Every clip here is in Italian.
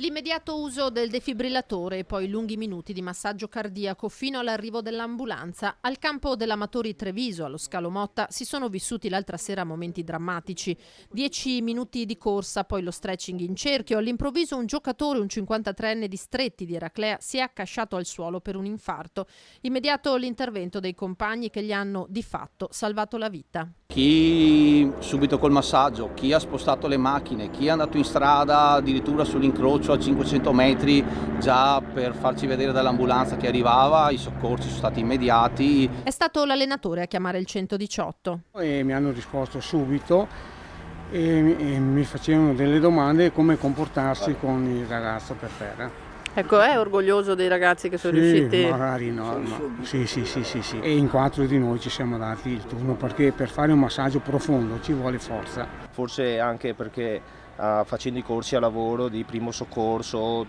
L'immediato uso del defibrillatore e poi lunghi minuti di massaggio cardiaco fino all'arrivo dell'ambulanza. Al campo dell'Amatori Treviso, allo Scalo Motta, si sono vissuti l'altra sera momenti drammatici. 10 minuti di corsa, poi lo stretching in cerchio. All'improvviso un giocatore, un 53enne di Stretti di Eraclea, si è accasciato al suolo per un infarto. Immediato l'intervento dei compagni che gli hanno di fatto salvato la vita. Chi subito col massaggio, chi ha spostato le macchine, chi è andato in strada addirittura sull'incrocio a 500 metri già per farci vedere dall'ambulanza che arrivava, i soccorsi sono stati immediati. È stato l'allenatore a chiamare il 118. E mi hanno risposto subito e mi facevano delle domande come comportarsi con il ragazzo per terra. Ecco, è orgoglioso dei ragazzi che sono riusciti? Magari no. Sì. E in 4 di noi ci siamo dati il turno perché per fare un massaggio profondo ci vuole forza. Forse anche perché facendo i corsi a lavoro di primo soccorso,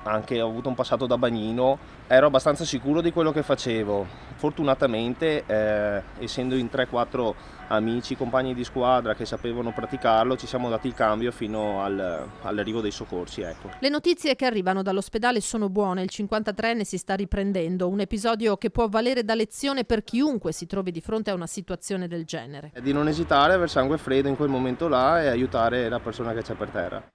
anche ho avuto un passato da bagnino, ero abbastanza sicuro di quello che facevo. Fortunatamente, essendo in 3-4 amici, compagni di squadra che sapevano praticarlo, ci siamo dati il cambio fino all'arrivo dei soccorsi. Ecco. Le notizie che arrivano dall'ospedale sono buone, il 53enne si sta riprendendo, un episodio che può valere da lezione per chiunque si trovi di fronte a una situazione del genere. Di non esitare, aver sangue freddo in quel momento là e aiutare la persona che c'è per terra.